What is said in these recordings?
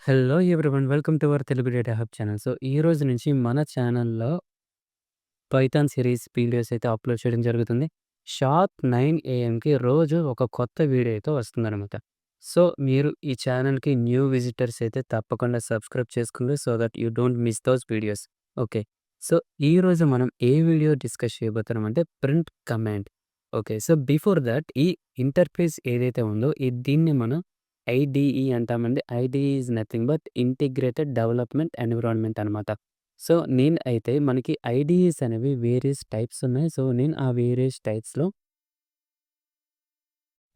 Hello everyone. Welcome to our Telugu data hub channel. So, ఈ రోజు నుంచి మన ఛానల్‌లో పైథాన్ సిరీస్ వీడియోస్ అయితే అప్‌లోడ్ చేయడం జరుగుతుంది. షార్ప్ 9 ఏఎంకి రోజు ఒక కొత్త వీడియో అయితే వస్తుందనమాట. సో, మీరు ఈ ఛానల్‌కి న్యూ విజిటర్స్ అయితే తప్పకుండా సబ్స్క్రైబ్ చేసుకోండి. So that you don't miss those videos. Okay. So, ఈరోజు మనం ఏ వీడియో డిస్కస్ చేయబోతున్నామంటే print command. Okay. So, before that ఈ ఇంటర్ఫేస్ ఏదైతే ఉందో దీన్ని మనం ఐడీఈ అంటామండి. IDE is nothing but integrated development environment అనమాట. సో, నేను అయితే మనకి ఐడీఈస్ అనేవి వేరియస్ టైప్స్ ఉన్నాయి. సో, నేను ఆ వేరియస్ టైప్స్‌లో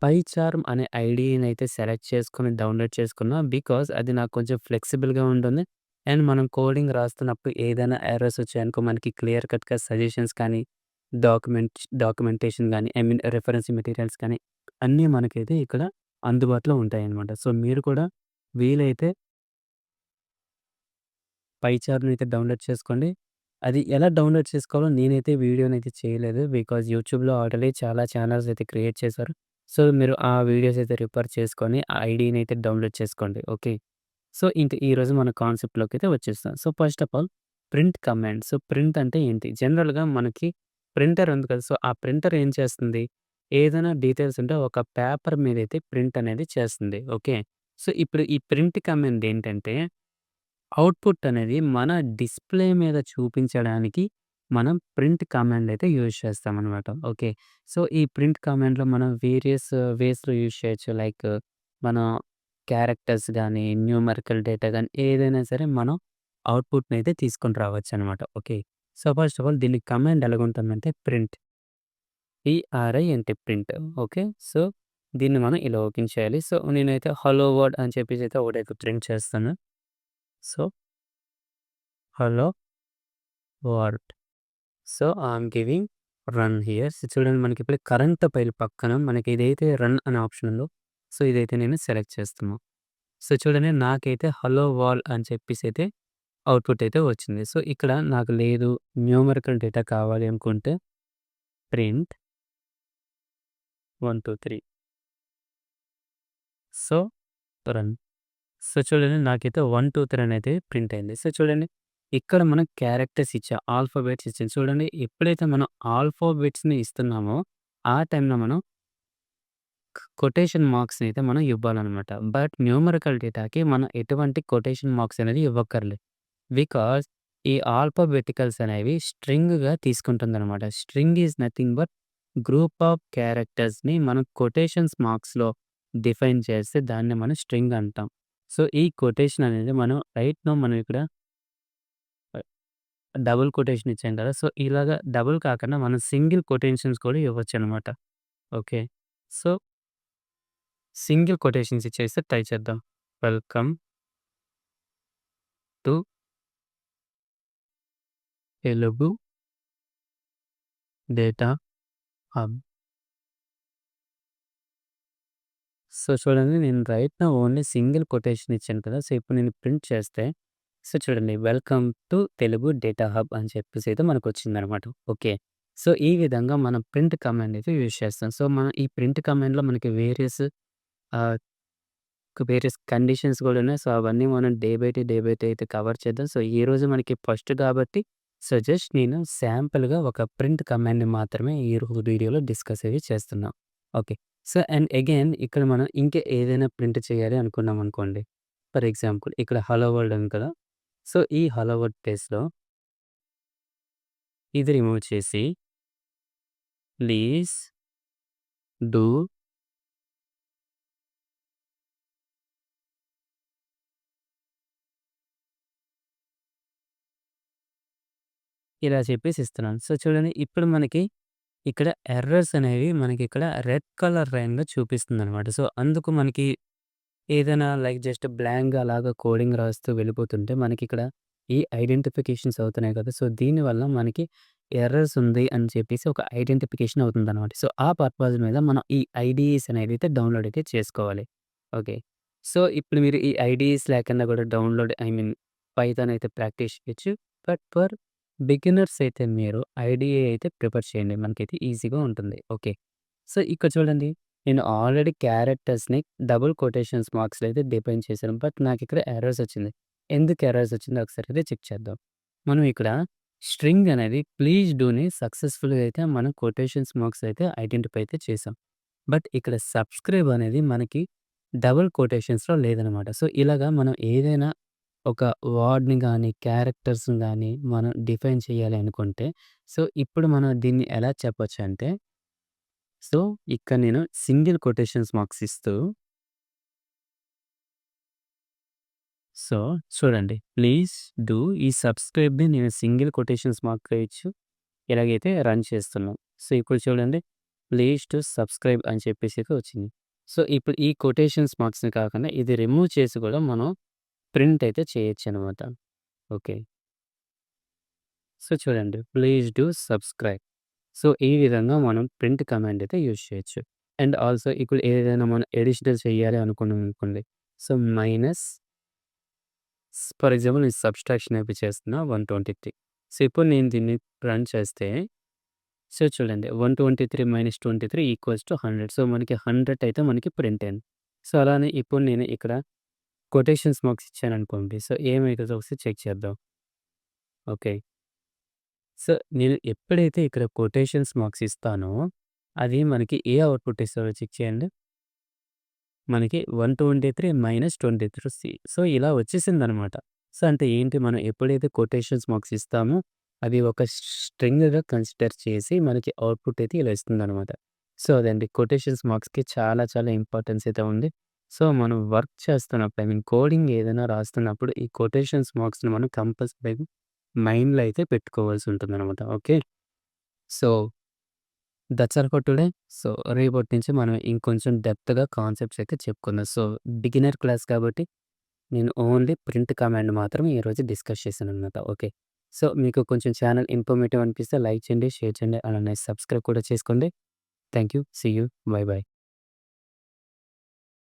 పైచార్మ్ అనే ఐడీఈని అయితే సెలెక్ట్ చేసుకొని డౌన్‌లోడ్ చేసుకున్నా. బికాజ్ అది నాకు కొంచెం ఫ్లెక్సిబుల్‌గా ఉంటుంది. అండ్ మనం కోడింగ్ రాస్తున్నప్పుడు ఏదైనా ఎర్రర్స్ వచ్చాయనుకో మనకి క్లియర్ కట్‌గా సజెషన్స్ కానీ, డాక్యుమెంటేషన్ గానీ, ఐ మీన్ రిఫరెన్స్ మెటీరియల్స్ కానీ అన్నీ మనకైతే ఇక్కడ అందుబాటులో ఉంటాయన్నమాట. సో, మీరు కూడా వీలైతే పైచార్మ్‌నైతే డౌన్‌లోడ్ చేసుకోండి. అది ఎలా డౌన్‌లోడ్ చేసుకోవాలో నేనైతే వీడియోనైతే చేయలేదు. బికాజ్ యూట్యూబ్‌లో ఆల్రెడీ చాలా ఛానెల్స్ అయితే క్రియేట్ చేశారు. సో, మీరు ఆ వీడియోస్ అయితే రిఫర్ చేసుకొని ఆ ఐడీనైతే డౌన్‌లోడ్ చేసుకోండి. ఓకే. సో, ఇంక ఈరోజు మన కాన్సెప్ట్‌లోకైతే వచ్చేస్తాం. So, first of all print command. So, print అంటే ఏంటి? జనరల్‌గా మనకి ప్రింటర్ ఉంది కదా! సో, ఆ ప్రింటర్ ఏం చేస్తుంది? ఏదైనా డీటెయిల్స్ ఉంటే ఒక పేపర్ మీదైతే ప్రింట్ అనేది చేస్తుంది. ఓకే. సో, ఇప్పుడు ఈ ప్రింట్ కమాండ్ ఏంటంటే అవుట్‌పుట్ అనేది మన డిస్‌ప్లే మీద చూపించడానికి మనం ప్రింట్ కమాండ్ అయితే యూజ్ చేస్తామనమాట. ఓకే. సో, ఈ ప్రింట్ కమాండ్‌లో మనం వేరియస్ వేస్‌లో యూజ్ చేయొచ్చు. లైక్ మన క్యారెక్టర్స్ గానీ, న్యూమరికల్ డేటా గానీ ఏదైనా సరే మనం అవుట్‌పుట్‌నయితే తీసుకొని రావచ్చనమాట. Okay. So, first of all దీని కమాండ్ ఎలాగుంటుందంటే ప్రింట్. ప్రింట్. ఓకే. సో, దీన్ని మనం ఇలా ఓపెన్ చేయాలి. సో, నేనైతే హలో వర్ల్డ్ అని చెప్పేసి అయితే ఒకటైతే ప్రింట్ చేస్తాను. So, hello world. So, I'm giving run here. So, చూడండి మనకిప్పుడు కరెంట్ ఫైల్ పక్కన మనకి ఏదైతే రన్ అనే ఆప్షన్ ఉందో, సో, ఇదైతే నేను సెలెక్ట్ చేస్తున్నా. సో, చూడండి నాకైతే హలో వాల్ అని చెప్పేసైతే అవుట్‌పుట్ అయితే వచ్చింది. సో, ఇక్కడ నాకు లేదు న్యూమరికల్ డేటా కావాలి అనుకుంటే ప్రింట్ 1, 2, 3 సో, రన్. సో, చూడండి నాకైతే 1, 2, 3 అనైతే ప్రింట్ అయింది. సో, చూడండి ఇక్కడ మనం క్యారెక్టర్స్ ఇచ్చా, ఆల్ఫాబెట్స్ ఇచ్చాం. చూడండి ఎప్పుడైతే మనం ఆల్ఫాబెట్స్‌ని ఇస్తున్నామో ఆ టైంలో మనం కొటేషన్ మార్క్స్‌ని అయితే మనం ఇవ్వాలనమాట. బట్ న్యూమరికల్ డేటాకి మనం ఎటువంటి కొటేషన్ మార్క్స్ అనేది ఇవ్వక్కర్లేదు. బికాజ్ ఈ ఆల్ఫాబెటికల్స్ అనేవి స్ట్రింగ్‌గా తీసుకుంటుందనమాట. String is nothing but group of క్యారెక్టర్స్‌ని మనం కొటేషన్స్ మార్క్స్‌లో డిఫైన్ చేస్తే దాన్ని మనం స్ట్రింగ్ అంటాం. సో, ఈ కొటేషన్ అనేది మనం ఇక్కడ డబుల్ కొటేషన్ ఇచ్చాం కదా! సో, ఇలాగ డబుల్ కాకుండా మనం సింగిల్ కొటేషన్స్ కూడా ఇవ్వొచ్చనమాట. ఓకే. సో, సింగిల్ కొటేషన్స్ ఇచ్చేస్తే ట్రై చేద్దాం. Welcome to Telugu data hub. So, చూడండి నేను right now only single quotation ఇచ్చాను కదా! సో, ఇప్పుడు నేను ప్రింట్ చేస్తే సో, చూడండి welcome to Telugu data hub అని చెప్పేసి అయితే మనకొచ్చిందనమాట. ఓకే. సో, ఈ విధంగా మనం ప్రింట్ కమాండ్ అయితే యూజ్ చేస్తాం. సో, మనం ఈ ప్రింట్ కమాండ్‌లో మనకి ఆహ్, వేరియస్ కండిషన్స్ కూడా ఉన్నాయి. సో, అవన్నీ మనం డే బై డే అయితే కవర్ చేద్దాం. సో, ఈరోజు మనకి ఫస్ట్ కాబట్టి సో, జస్ట్ నేను శాంపుల్‌గా ఒక ప్రింట్ కమాండ్‌ని మాత్రమే ఈరోజు వీడియోలో డిస్కస్ అయితే చేస్తున్నాం. ఓకే. సో, అండ్ అగైన్ ఇక్కడ మనం ఇంకా ఏదైనా ప్రింట్ చేయాలి అనుకున్నామనుకోండి. ఫర్ ఎగ్జాంపుల్ ఇక్కడ హలో వరల్డ్ ఉంది కదా! సో, ఈ హలో వర్డ్ ప్లేస్‌లో ఇది రిమూవ్ చేసి ప్లీజ్ డూ ఇలా చెప్పేసి ఇస్తున్నాను. సో, చూడండి ఇప్పుడు మనకి ఇక్కడ ఎర్రర్స్ అనేవి మనకిక్కడ రెడ్ కలర్ లైన్‌లో చూపిస్తుందనమాట. సో, అందుకు మనకి ఏదైనా లైక్ జస్ట్ బ్లాంక్‌గా అలాగా కోడింగ్ రాస్తూ వెళ్ళిపోతుంటే మనకిక్కడ ఈ ఐడెంటిఫికేషన్స్ అవుతున్నాయి కదా! సో, దీనివల్ల మనకి ఎర్రర్స్ ఉంది అని చెప్పేసి ఒక ఐడెంటిఫికేషన్ అవుతుందనమాట. సో, ఆ పర్పస్ మీద మనం ఈ ఐడీఈస్ అనేవైతే డౌన్‌లోడ్ అయితే చేసుకోవాలి. ఓకే. సో, ఇప్పుడు మీరు ఈ ఐడీఈస్ లేకుండా కూడా పైథాన్ అయితే ప్రాక్టీస్ చేయొచ్చు. బట్ ఫర్ బిగినర్స్ అయితే మీరు ఐడీఏ అయితే ప్రిఫర్ చేయండి. మనకైతే ఈజీగా ఉంటుంది. ఓకే. సో, ఇక్కడ చూడండి. నేను ఆల్రెడీ క్యారెక్టర్స్‌ని డబుల్ కొటేషన్స్ మార్క్స్‌లో అయితే డిఫైన్ చేశాను. బట్ నాకిక్కడ ఎర్రర్స్ వచ్చింది. ఎందుకు ఎర్రర్స్ వచ్చిందో ఒకసారి అయితే చెక్ చేద్దాం. మనం ఇక్కడ స్ట్రింగ్ అనేది ప్లీజ్ డూని సక్సెస్‌ఫుల్‌గా అయితే మనం కొటేషన్స్ మార్క్స్ అయితే ఐడెంటిఫై అయితే చేసాం. బట్ ఇక్కడ సబ్‌స్క్రైబ్ అనేది మనకి డబుల్ కొటేషన్స్‌లో లేదనమాట. సో, ఇలాగా మనం ఏదైనా ఒక వర్డ్‌ని గాని, క్యారెక్టర్స్‌ని గాని మనం డిఫైన్ చేయాలి అనుకుంటే, సో, ఇప్పుడు మనం దీన్ని ఎలా చెప్పొచ్చంటే, సో, ఇక్కడ నేను సింగిల్ కొటేషన్స్ మార్క్స్ ఇస్తూ, సో, చూడండి. ప్లీజ్ డూ ఈ సబ్‌స్క్రైబ్‌ని నేను సింగిల్ కొటేషన్స్ మార్క్‌గా ఇచ్చి ఇలాగైతే రన్ చేస్తున్నాం. సో, ఇప్పుడు చూడండి. ప్లీజ్ టు సబ్‌స్క్రైబ్ అని చెప్పేసి అయితే వచ్చింది. సో, ఇప్పుడు ఈ కొటేషన్స్ మార్క్స్‌ని కాకుండా ఇది రిమూవ్ చేసి కూడా మనం ప్రింట్ అయితే చేయొచ్చనమాట. ఓకే. సో, చూడండి. Please do subscribe. సో, ఈ విధంగా మనం ప్రింట్ కమాండ్ అయితే యూజ్ చేయొచ్చు. అండ్ ఆల్సో ఇప్పుడు ఏదైనా మనం అడిషనల్ చేయాలి అనుకున్నామనుకోండి. సో, మైనస్ ఫర్ ఎగ్జాంపుల్ నేను సబ్‌స్ట్రాక్షన్ అయితే చేస్తున్నా 123. సో, ఇప్పుడు నేను దీన్ని రన్ చేస్తే సో, చూడండి 123 - 23 = 100. సో, మనకి 100 అయితే మనకి ప్రింట్ అయింది. సో, అలానే ఇప్పుడు నేను ఇక్కడ కొటేషన్స్ మార్క్స్ ఇచ్చాననుకోండి. సో, ఏమైతదో ఒకసారి చెక్ చేద్దాం. ఓకే. సో, నేను ఎప్పుడైతే ఇక్కడ కొటేషన్స్ మార్క్స్ ఇస్తానో, అది మనకి ఏ అవుట్‌పుట్ ఇస్తదో చెక్ చేయండి. మనకి 123 - 23 సో, ఇలా వచ్చేసిందనమాట. సో, అంటే ఏంటి మనం ఎప్పుడైతే కొటేషన్స్ మార్క్స్ ఇస్తామో, అది ఒక స్ట్రింగ్‌గా కన్సిడర్ చేసి మనకి అవుట్‌పుట్ అయితే ఇలా ఇస్తుందనమాట. సో, అదండి కొటేషన్స్ మార్క్స్‌కి చాలా చాలా ఇంపార్టెన్స్ అయితే ఉంది. సో, మనం వర్క్ చేస్తున్నప్పుడు కోడింగ్ ఏదైనా రాస్తున్నప్పుడు ఈ కొటేషన్స్ మార్క్స్‌ని మనం కంపల్సరీగా మైండ్‌లో అయితే పెట్టుకోవాల్సి ఉంటుందనమాట. Okay. So that's all for today. So, రేపటి నుంచి మనం ఇంకొంచెం డెప్త్‌గా కాన్సెప్ట్స్ అయితే చెప్పుకుందాం. సో, బిగినర్ క్లాస్ కాబట్టి నేను ఓన్లీ ప్రింట్ కమాండ్ మాత్రమే ఈరోజు డిస్కస్ చేశాననమాట. ఓకే. సో, మీకు కొంచెం ఛానల్ ఇన్ఫర్మేటివ్ అనిపిస్తే లైక్ చేయండి, షేర్ చేయండి. అలానే సబ్స్క్రైబ్ కూడా చేసుకోండి. Thank you. See you. Bye by.